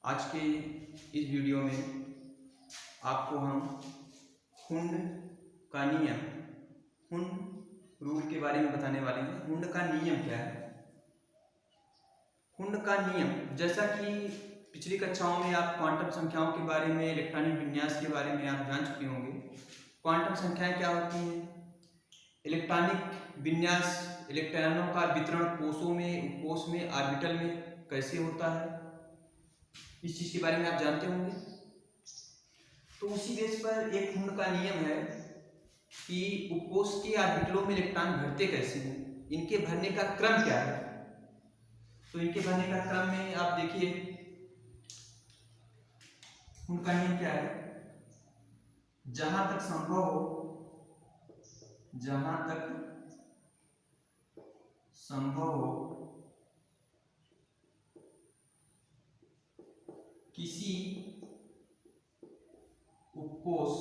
आज के इस वीडियो में आपको हम हुंड का नियम, हुंड रूल के बारे में बताने वाले हैं। हुंड का नियम क्या है? हुंड का नियम, जैसा कि पिछली कक्षाओं में आप क्वांटम संख्याओं के बारे में, इलेक्ट्रॉनिक विन्यास के बारे में आप जान चुके होंगे। क्वांटम संख्याएं क्या होती हैं? इलेक्ट्रॉनिक विन्यास, इलेक्ट्रॉनों का वितरण कोषों में, उपकोष में, ऑर्बिटल में कैसे होता है, इस चीज के बारे में आप जानते होंगे। तो उसी बेस पर एक हुंड का नियम है कि उपकोष के ऑर्बिटलों में इलेक्ट्रॉन भरते कैसे हैं, इनके भरने का क्रम क्या है। तो इनके भरने का क्रम में आप देखिए, हुंड का नियम क्या है? जहां तक संभव हो, जहां तक संभव हो, किसी उपकोष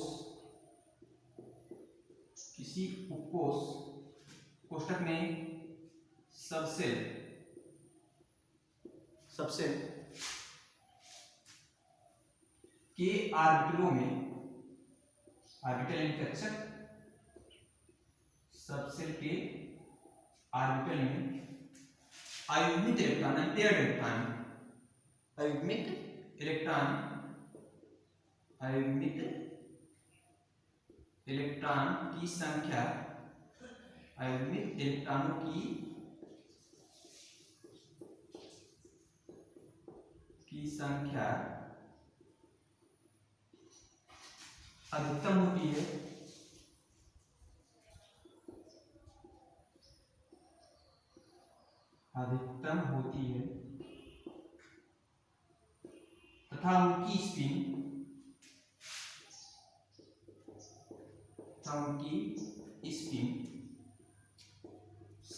कोष्ठक में सबसेल के ऑर्बिटलों में, ऑर्बिटल यानी कक्षक, सबसेल के ऑर्बिटल में अयुग्मित इलेक्ट्रॉन, अनपेयर्ड इलेक्ट्रॉन, अयुग्मित इलेक्ट्रॉन की संख्या, अयुग्मित इलेक्ट्रॉनों की संख्या अधिकतम होती है, तथा उनकी स्पिन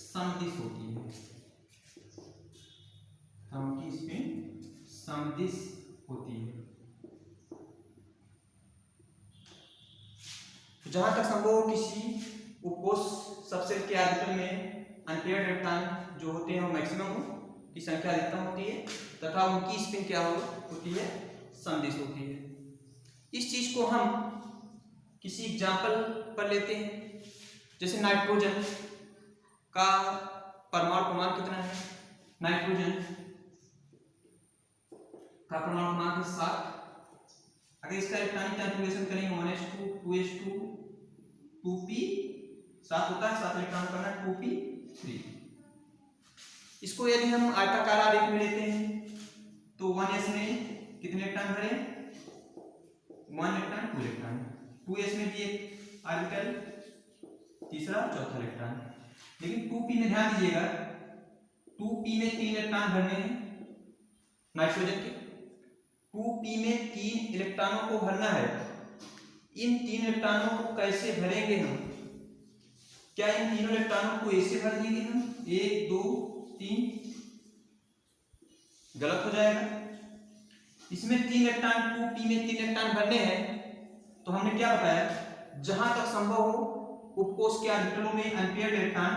समदिश होती है, जहां तक संभव हो किसी उपकोष सबसेल के ऑर्बिटल में अनपेयर्ड इलेक्ट्रॉन जो होते हैं वो मैक्सिमम हो, की संख्या अधिकतम होती है, तथा उनकी स्पिन क्या होती है? समदिश होती है। इस चीज को हम किसी एग्जाम्पल पर लेते हैं। जैसे नाइट्रोजन का परमाणु क्रमांक कितना है? नाइट्रोजन का परमाणु क्रमांक 7। अगर इसका इलेक्ट्रॉनिक कॉन्फ़िगरेशन करेंगे 1s2 2s2 2p, 7 होता है, 7 इलेक्ट्रॉन करना 2p3। इसको यदि हम आयताकार आरेख में लेते हैं तो 1s में कितने इलेक्ट्रॉन भरे? 1 इलेक्ट्रॉन, 2 इलेक्ट्रॉन। 2s में भी एक ऑर्बिटल, तीसरा चौथा इलेक्ट्रॉन। लेकिन 2p में ध्यान दीजिएगा, 2p में 3 इलेक्ट्रॉन भरने हैं नाइट्रोजन के। 2p में 3 इलेक्ट्रॉनों को भरना है। इन 3 इलेक्ट्रॉनों को कैसे भरेंगे हम? क्या इन तीनों इलेक्ट्रॉनों को ऐसे भर देंगे हम 1 2 3? गलत हो जाएगा। इसमें 3 इलेक्ट्रॉन, 2p में 3 इलेक्ट्रॉन भरने हैं, तो हमने क्या बताया? जहां तक संभव हो उपकोष के ऑर्बिटलों में अनपेयर्ड इलेक्ट्रॉन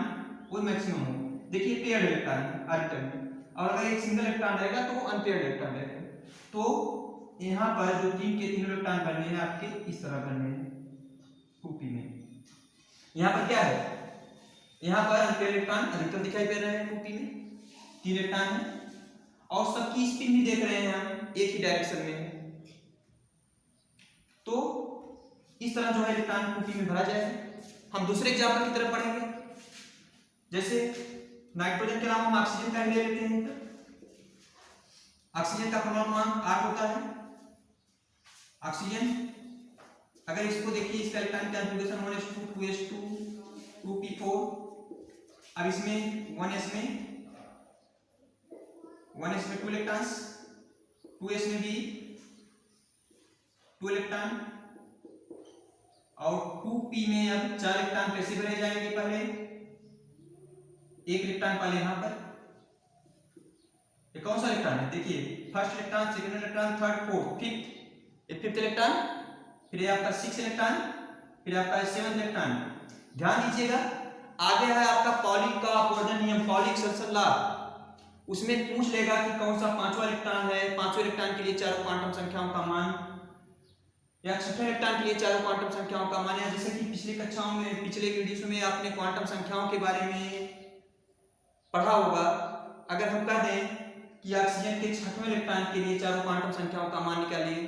वो मैक्सिमम हो। देखिए पेयर्ड इलेक्ट्रॉन ऑर्बिटल में, और अगर एक सिंगल इलेक्ट्रॉन रहेगा तो वो अनपेयर्ड इलेक्ट्रॉन रहेगा। तो यहाँ पर जो 3 के 3 इलेक्ट्रॉन बनने हैं आपके इस तरह बनने हैं 2p में। यहाँ पर क्या है? यहाँ पर अनपेयर्ड इलेक्ट्रॉन अधिकतम दिखाई दे रहे हैं 2p में, 3 इलेक्ट्रॉन है, और सबकी स्पिन भी देख रहे हैं हम एक ही डायरेक्शन में। तो इस तरह जो है इलेक्ट्रॉन 2p में भरा जाएगा। हम दूसरे एग्जाम्पल की तरफ पढ़ेंगे। जैसे नाइट्रोजन के अलावा हम ऑक्सीजन का ले लेते हैं। ऑक्सीजन का परमाणु क्रमांक 8 होता है। ऑक्सीजन, अगर इसको देखिए, इसका electronic configuration 1s2 2s2 2p4। अब इसमें 1s में 2 इलेक्ट्रॉन्स, 2s में भी 2 इलेक्ट्रॉन, और 2p में अब 4 इलेक्ट्रॉन कैसे भरे जाएंगे? पहले एक इलेक्ट्रॉन पहले यहां पर, ये कौन सा इलेक्ट्रॉन है? देखिए, first electron, second electron, third, fourth, fifth. ये फिफ्थ इलेक्ट्रॉन, फिर ये आपका 6 इलेक्ट्रॉन, फिर आपका 7 इलेक्ट्रॉन। ध्यान दीजिएगा, आगे है आपका पॉलिक का अपवर्जन नियम, पॉलिक सक्सेशन लॉ। उसमें पूछ लेगा कि कौन सा पांचवा इलेक्ट्रॉन है, पांचवें इलेक्ट्रॉन के लिए चारों क्वांटम संख्याओं का मान, या छठे इलेक्ट्रॉन के लिए चारों क्वांटम संख्याओं का मान। या जैसे कि पिछली कक्षाओं में, पिछले वीडियोस में आपने क्वांटम संख्याओं के बारे में पढ़ा होगा। अगर हम कह दें कि ऑक्सीजन के छठवें इलेक्ट्रॉन के लिए चारों क्वांटम संख्याओं का मान निकालिए,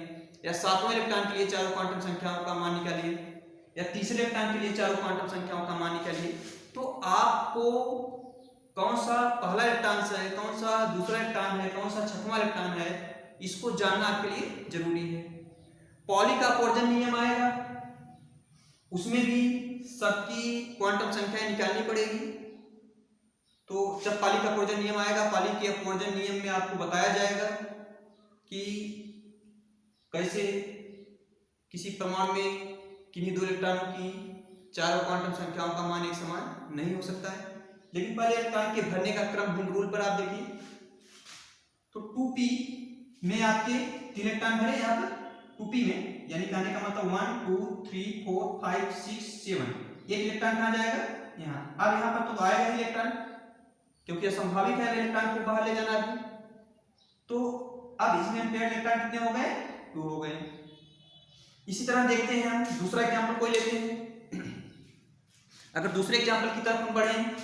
या सातवें इलेक्ट्रॉन के लिए चारों क्वांटम संख्याओं का मान निकालिए, या तीसरे इलेक्ट्रॉन के लिए चारों क्वांटम संख्याओं का मान निकालिए, तो आपको कौन सा पहला इलेक्ट्रॉन है, कौन सा दूसरा इलेक्ट्रॉन है, कौन सा छठवां इलेक्ट्रॉन है, इसको जानना आपके लिए जरूरी है। पॉली का अपवर्जन नियम आएगा, उसमें भी सबकी क्वांटम संख्याएं निकालनी पड़ेगी। तो जब पाली का अपवर्जन नियम आएगा, पाली के अपवर्जन नियम में आपको बताया जाएगा कि कैसे किसी परमाणु में किन्हीं दो इलेक्ट्रॉनों की चारों क्वांटम संख्याओं का मान एक समान नहीं हो सकता है। लेकिन पहले इलेक्ट्रॉन के भरने का क्रम हुंड रूल पर आप देखिए, तो 2p में आपके 3 इलेक्ट्रॉन भरे यहाँ पर 2p में, यानी कहने का मतलब 1 2 3 4 5 6 7, एक इलेक्ट्रॉन कहाँ जाएगा? यहाँ। अब यहाँ पर तो आएगा ही इलेक्ट्रॉन, क्योंकि संभावित है इलेक्ट्रॉन को बाहर ले जाना भी। तो अब इसमें पेयर इलेक्ट्रॉन कितने हो गए? 2 हो गए। इसी तरह देखते हैं हम दूसरा एग्जांपल कोई लेते हैं। अगर दूसरे एग्जांपल की तरफ हम बढ़ें,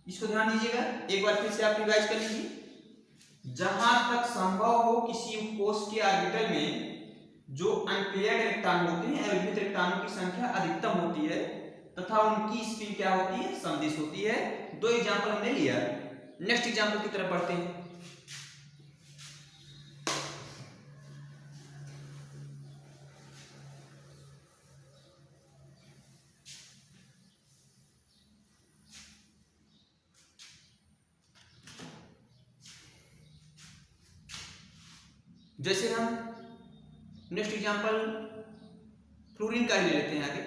इसको ध्यान दीजिएगा, एक बार फिर से आप रिवाइज कर लीजिए। जहां तक संभव हो किसी उपकोष के ऑर्बिटल में जो अनपेयर्ड इलेक्ट्रॉन होते हैं, अविभाजित इलेक्ट्रॉनों की संख्या अधिकतम होती है तथा उनकी स्पिन क्या होती है? सदिश होती है। 2 एग्जांपल हमने लिया। नेक्स्ट एग्जांपल की तरफ बढ़ते हैं। जैसे हम नेक्स्ट एग्जांपल फ्लोरीन का ही ले लेते हैं। आगे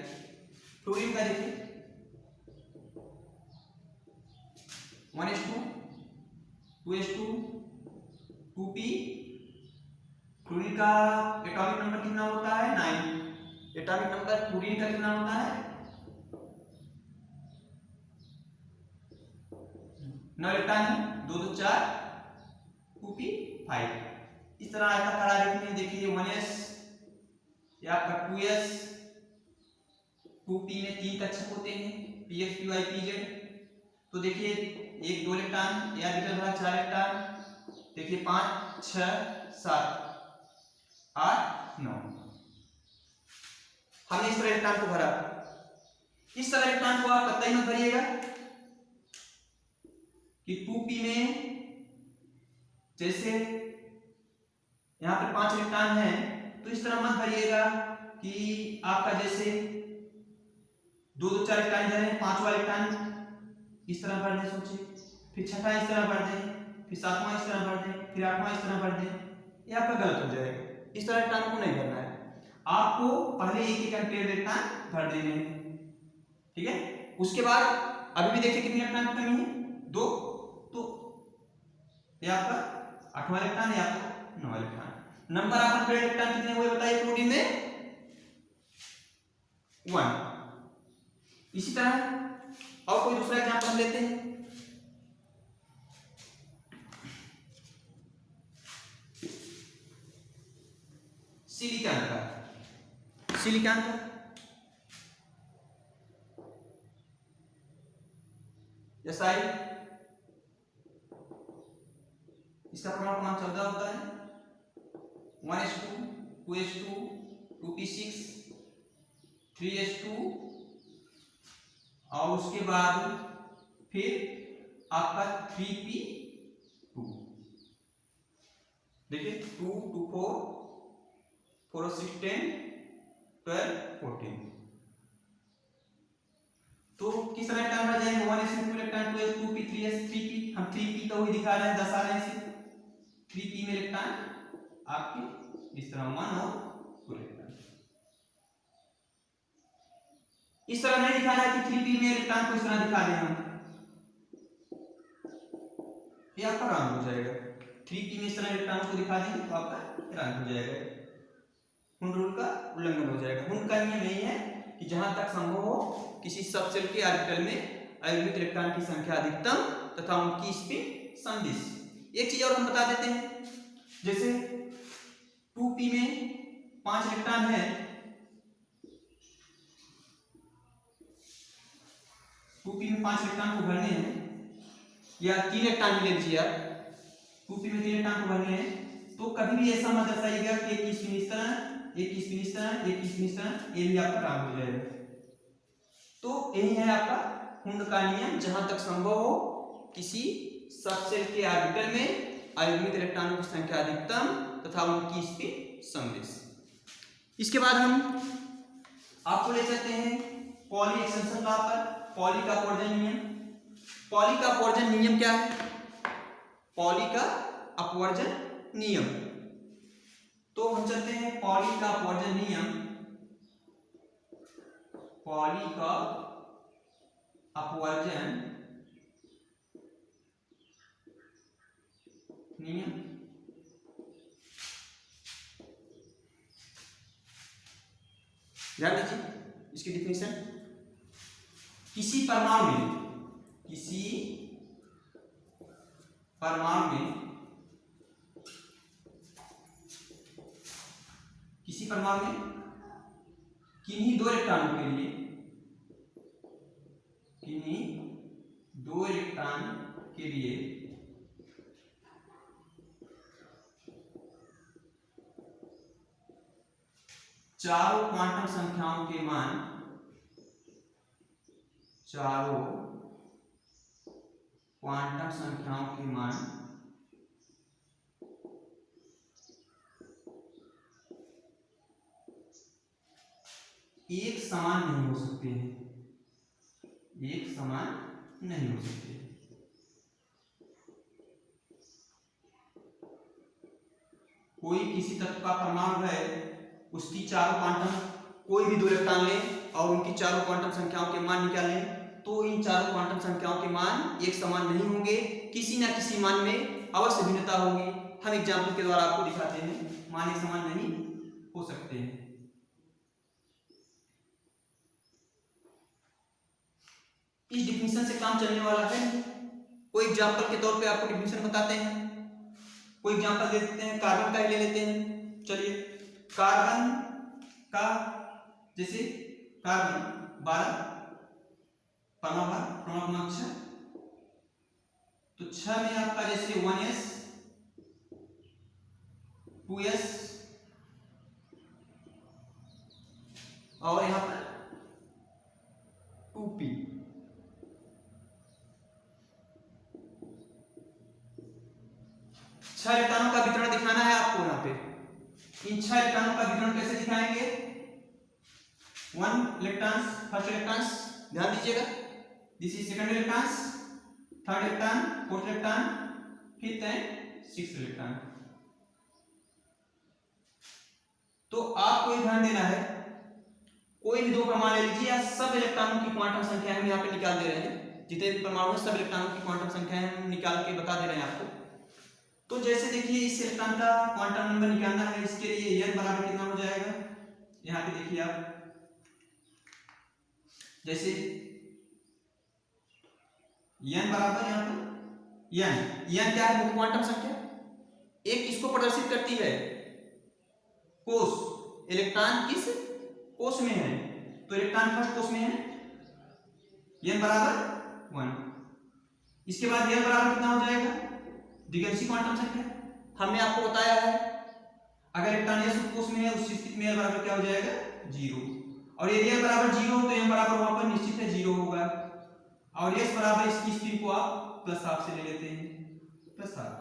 फ्लोरीन का देखिए, 1s2 2s2 2p। फ्लोरीन का एटॉमिक नंबर कितना होता है? 9। एटॉमिक नंबर फ्लोरीन का कितना होता है? 9 इलेक्ट्रॉन है, 2 2 4 2p 5। इस तरह आयताकार आरेख में देखिए 1s या आपका 2s, 2p में 3 कक्षक होते हैं, px py pz। तो देखिए 1 2 इलेक्ट्रॉन या ऑर्बिटल भरा 4 इलेक्ट्रॉन, देखिए 5 6 7 8 9। हमने इस तरह इलेक्ट्रॉन को भरा। इस तरह इलेक्ट्रॉन को आप कतई मत भरिएगा कि 2p में जैसे यहाँ पर 5 इलेक्ट्रॉन है, तो इस तरह मत भरिएगा कि आपका जैसे 2 2 4 इलेक्ट्रॉन इधर है, 5वां इलेक्ट्रॉन इस तरह भर दें, सोचिए, फिर छठा इस तरह भर दें, फिर 7वां इस तरह भर दें, फिर 8वां इस तरह भर दें। ये आपका गलत हो जाएगा। इस तरह इलेक्ट्रॉन को नहीं भरना है, आपको पहले एक एक अनपेयर्ड इलेक्ट्रॉन भर देने हैं, ठीक है। उसके बाद अभी भी देखिए कितने इलेक्ट्रॉन की कमी है? 2। तो ये आपका 8वां इलेक्ट्रॉन है, आपका 9वां electron. Number of unpaired electron कितने हुए बताइए प्रोटीन में? 1। इसी तरह और कोई दूसरा एग्जांपल हम लेते हैं। सिलिकॉन का, सिलिकॉन का SI, इसका परमाणु क्रमांक 14 होता है। 1s2 2s2 2p6 3s2 और उसके बाद फिर आपका 3p2। देखिए 2 2 4 4 6 10 12 14। तो किस तरह इलेक्ट्रॉन भर जाएंगे? 1s2 electron 2s 2p 3s 3p। हम 3p का वही दिखा रहे हैं, दर्शा रहे हैं इसे। 3p में इलेक्ट्रॉन आपके इस तरह 1 और 2 इलेक्ट्रॉन। इस तरह नहीं दिखाना है कि 3p में इलेक्ट्रॉन को इस तरह दिखा दें हम, ये आपका रॉन्ग हो जाएगा। 3p में इस तरह इलेक्ट्रॉन को दिखा देंगे तो आपका रॉन्ग हो जाएगा, हुंड रूल का उल्लंघन हो जाएगा। हुंड का नियम यही है कि जहां तक संभव हो किसी सब शेल के ऑर्बिटल में अविभाजित इलेक्ट्रॉन की संख्या अधिकतम तथा उनकी स्पिन सदिश। एक चीज और हम बता देते हैं, जैसे 2p में 5 इलेक्ट्रॉन है, 2p में 5 इलेक्ट्रॉन को भरने हैं, या 3 इलेक्ट्रॉन ले लीजिए आप, 2p में 3 इलेक्ट्रॉन को भरने हैं, तो कभी भी ऐसा मत दर्शाइएगा कि एक की स्पिन इस तरह, एक की स्पिन इस तरह, एक की स्पिन इस तरह, ये भी आपका रॉन्ग हो जाएगा। तो यही है आपका कुंड का नियम, जहां तक संभव हो किसी सबसेल के ऑर्बिटल में अयुग्मित इलेक्ट्रॉनों की संख्या अधिकतम तथा उनकी स्पिन सदिश। इसके बाद हम आपको ले चलते हैं पॉली एक्सटेंशन लॉ पर, पॉली का अपवर्जन नियम। पॉली का अपवर्जन नियम क्या है? पॉली का अपवर्जन नियम, तो हम चलते हैं पॉली का अपवर्जन नियम। पॉली का अपवर्जन नियम ध्यान दीजिए इसकी डिफिनेशन। किसी परमाणु में किन्हीं दो इलेक्ट्रॉनों के लिए चारों क्वांटम संख्याओं के मान एक समान नहीं हो सकते हैं, कोई किसी तत्व का परमाणु है, उसकी चारों क्वांटम, कोई भी दो इलेक्ट्रॉन लें और उनकी चारों क्वांटम संख्याओं के मान निकालें, तो इन चारों क्वांटम संख्याओं के मान एक समान नहीं होंगे, किसी न किसी मान में अवश्य भिन्नता होगी। हम एग्जाम्पल के द्वारा आपको दिखाते हैं, मान एक समान नहीं हो सकते हैं। इस डिफिनेशन से काम चलने वाला है। कोई एग्जाम्पल के तौर पे आपको डिफिनेशन बताते हैं, कोई एग्जाम्पल दे देते हैं, कार्बन का ही ले लेते हैं। चलिए, कार्बन का जैसे कार्बन 12 परमाणु 6, तो 6 में आपका जैसे 1s 2s और यहां पर 2p। छह इलेक्ट्रॉनों का वितरण दिखाना है आपको। यहाँ पे इन 6 इलेक्ट्रॉनों का वितरण कैसे दिखाएंगे? 1 इलेक्ट्रॉन्स, फर्स्ट इलेक्ट्रॉन्स, ध्यान दीजिएगा, this is second electrons, third electron, fourth electron, fifth and sixth electron. तो आपको ये ध्यान देना है, कोई भी दो परमाणु ले लीजिए, या सब इलेक्ट्रॉनों की क्वांटम संख्या हम यहाँ पे निकाल दे रहे हैं, जितने भी परमाणु हैं सब इलेक्ट्रॉनों की क्वांटम संख्या हम निकाल के बता दे रहे हैं आपको। तो जैसे देखिए, इस इलेक्ट्रॉन का क्वांटम नंबर निकालना है, इसके लिए n बराबर कितना हो जाएगा? यहाँ पे देखिए आप, जैसे n बराबर यहाँ पे n क्या है? मुख्य क्वांटम संख्या। एक किसको प्रदर्शित करती है? कोष। इलेक्ट्रॉन किस कोष में है? तो इलेक्ट्रॉन फर्स्ट कोष में है, n बराबर 1। इसके बाद n बराबर कितना हो जाएगा? द्विगंशी क्वांटम संख्या। हमने आपको बताया है, अगर इलेक्ट्रॉन s कोष में है, उस स्थिति में l बराबर क्या हो जाएगा? 0। और यदि l बराबर 0 हो तो m बराबर वहां पर निश्चित है 0 होगा। और s बराबर इसकी स्पिन को आप +7 से ले लेते हैं, +7।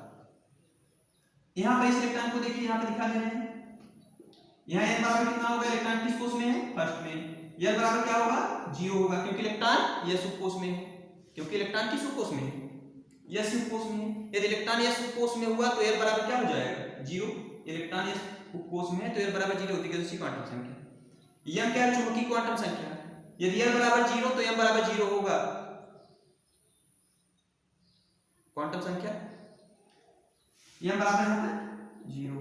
यहाँ पर इस इलेक्ट्रॉन को देखिए, यहाँ पे दिखा दे रहे हैं, यहाँ n बराबर कितना होगा? इलेक्ट्रॉन किस कोष में है? फर्स्ट में। l बराबर क्या होगा? 0 होगा, क्योंकि इलेक्ट्रॉन s कोष में है, क्योंकि इलेक्ट्रॉन किस कोष में है? s कोष में। यदि इलेक्ट्रॉन s कोष में हुआ तो l बराबर क्या हो जाएगा? 0। इलेक्ट्रॉन s कोष में है तो l बराबर 0 होती है, द्विगंशी क्वांटम संख्या। m क्या है? चुंबकीय क्वांटम संख्या। यदि l बराबर 0 तो m बराबर 0 होगा, क्वांटम संख्या m बराबर यहाँ पर 0।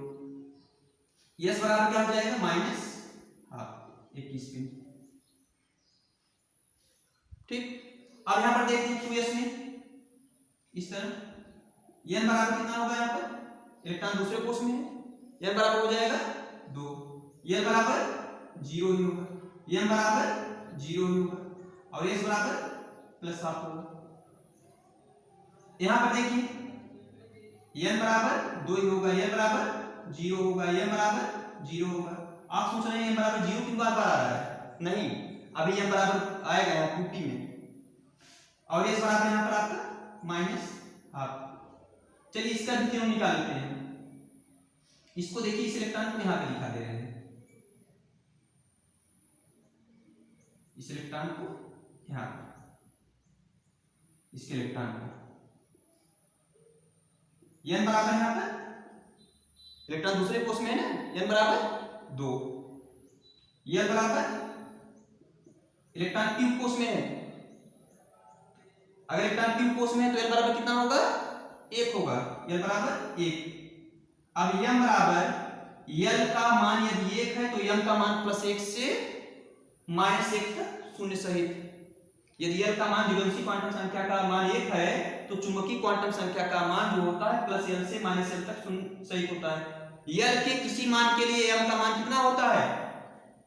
s बराबर क्या हो जाएगा? -12, एक की स्पिन। ठीक, अब यहाँ पर देखते हैं 2s में, इस तरह n बराबर कितना होगा यहाँ पर, इलेक्ट्रॉन दूसरे कोष में है, n बराबर हो जाएगा 2, n बराबर 0 ही होगा, n बराबर 0 ही होगा और s बराबर +12 होगा। यहाँ पर देखिए n बराबर 2 ही होगा, n बराबर 0 होगा, n बराबर 0 होगा। आप सोच रहे हैं n बराबर 0 कितनी बार आ रहा है, नहीं, अभी n बराबर आएगा यहाँ 2p में और s बराबर यहाँ पर आपका -12। चलिए इसका भी क्यों निकालते हैं, इसको देखिए, इस इलेक्ट्रॉन को यहाँ पे लिखा दे रहे हैं, इस इलेक्ट्रॉन को यहाँ पर, इसके इलेक्ट्रॉन को n बराबर यहाँ पर इलेक्ट्रॉन दूसरे कोष में है ना, n बराबर 2, n बराबर इलेक्ट्रॉन q कोष में है, अगर इलेक्ट्रॉन q कोष में है तो n बराबर कितना होगा, 1 होगा, n बराबर 1। अब m बराबर l का मान यदि 1 है तो m का मान +1 से -1 तक शून्य सहित, यदि l का मान द्विअंशी क्वांटम संख्या का मान 1 है तो चुंबकीय क्वांटम संख्या का मान जो होता है +l से -l तक शून्य सहित होता है। l के किसी मान के लिए m का मान कितना होता है,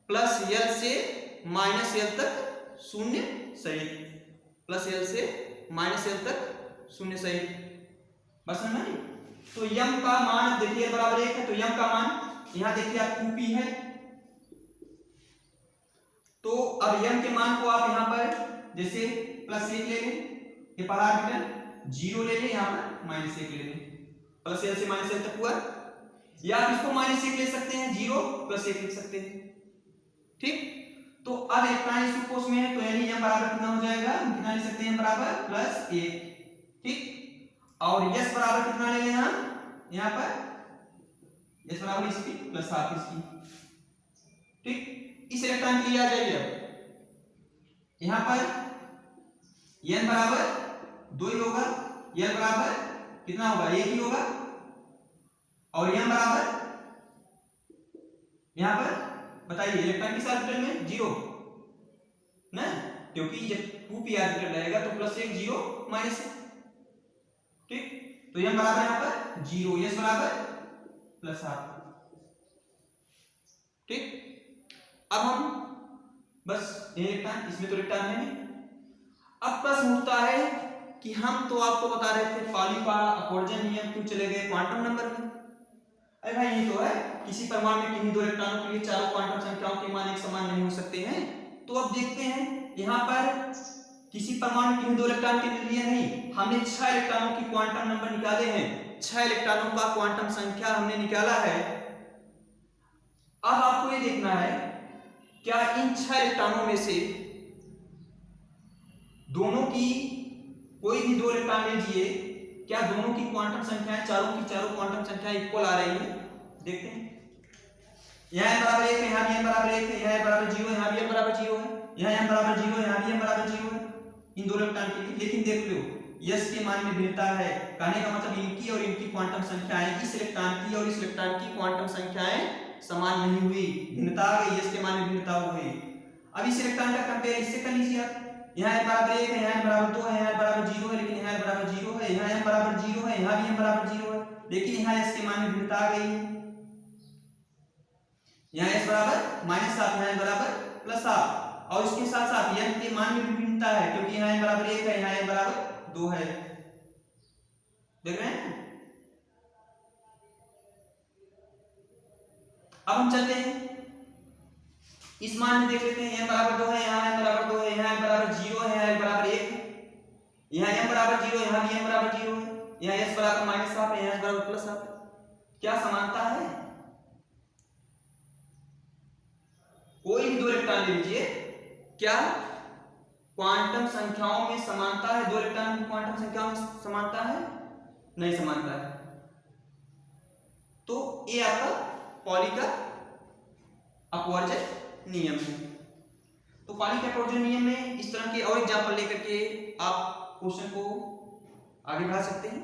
+l से -l तक शून्य सहित, +l से -l तक शून्य सहित, बस समझ में। तो m का मान देखिए बराबर 1 है तो m का मान यहाँ देखिए आप 2p है, तो अब m के मान को आप यहाँ पर जैसे +1 ले लें, ये पहला आर्बिटल 0 ले लें, यहाँ पर -1 ले लें, +l से -l तक हुआ, या आप इसको -1 ले सकते हैं, 0 +1 लिख सकते हैं, ठीक। तो अब इलेक्ट्रॉन इस कोष में है तो यानी m बराबर कितना हो जाएगा, हम कितना लिख सकते हैं, m बराबर +1, ठीक। और s बराबर कितना ले लें हम यहाँ पर, s बराबर इसकी +7 इसकी, ठीक। इस इलेक्ट्रॉन के लिए आ जाइए, अब यहाँ पर n बराबर 2 ही होगा, n बराबर कितना होगा, 1 ही होगा, और m बराबर यहाँ पर बताइए इलेक्ट्रॉन किस ऑर्बिटल में, 0 ना, क्योंकि जब 2p ऑर्बिटल रहेगा तो +1 0 -1, ठीक। तो m बराबर यहाँ पर 0, s बराबर +7, ठीक। अब हम बस ये इलेक्ट्रॉन, इसमें तो इलेक्ट्रॉन है नहीं। अब प्रश्न उठता है कि हम तो आपको बता रहे थे पाली का अपवर्जन नियम, क्यों चले गए क्वांटम नंबर में। अरे भाई ये तो है, किसी परमाणु में किन्हीं दो इलेक्ट्रॉनों के लिए चारों क्वांटम संख्याओं के मान एक समान नहीं हो सकते हैं। तो अब देखते हैं यहाँ पर किसी परमाणु किन्हीं दो इलेक्ट्रॉन के लिए नहीं, हमने 6 इलेक्ट्रॉनों की क्वांटम नंबर निकाले हैं, 6 इलेक्ट्रॉनों का क्वांटम संख्या हमने निकाला है। अब आपको ये देखना है क्या इन 6 इलेक्ट्रॉनों में से दोनों की, कोई भी 2 इलेक्ट्रॉन लीजिए, क्या दोनों की क्वांटम संख्याएं, चारों की चारों क्वांटम संख्याएं इक्वल आ रही है, देखते हैं। यहाँ m बराबर 1 है, यहाँ भी m बराबर 1 है, यहाँ बराबर 0 है, यहाँ भी m बराबर 0 है, यहाँ m बराबर 0 है, यहाँ भी m बराबर 0 है, इन दो इलेक्ट्रॉन के लिए। लेकिन देख लो यस के मान में भिन्नता है, कहने का मतलब इनकी और इनकी क्वांटम संख्याएं, इस इलेक्ट्रॉन की और इस इलेक्ट्रॉन की क्वांटम संख्याएं समान नहीं हुई, भिन्नता आ गई, यस के मान में भिन्नता हो गई। अब इस इलेक्ट्रॉन का कंपेयर इससे कर लीजिए आप, यहाँ m बराबर 1 है, यहाँ m बराबर 2 है, यहाँ बराबर 0 है, लेकिन यहाँ बराबर 0 है, यहाँ m बराबर 0 है, यहाँ भी m बराबर 0 है, लेकिन यहाँ s के मान में भिन्नता आ गई है। यहाँ s बराबर -7, यहाँ m बराबर +7, और इसके साथ साथ m के मान में भी भिन्नता है, क्योंकि यहाँ m बराबर 1 है, यहाँ m बराबर 2 है, देख रहे हैं। अब हम चलते हैं इस मान में, देख लेते हैं m बराबर 2 है, यहाँ m बराबर 2 है, यहाँ m बराबर 0 है, यहाँ m बराबर 1 है, यहाँ m बराबर 0 है, यहाँ भी m बराबर 0 है, यहाँ s बराबर -7 है, यहाँ s बराबर +7 है। क्या समानता है? कोई भी 2 इलेक्ट्रॉन ले लीजिए, क्या क्वांटम संख्याओं में समानता है? 2 इलेक्ट्रॉन की क्वांटम संख्याओं में समानता है? नहीं समानता है। तो ये आपका पॉली का अपवर्जन नियम है। तो पॉली के अपवर्जन नियम में इस तरह के और एग्जांपल लेकर के आप क्वेश्चन को आगे बढ़ा सकते हैं।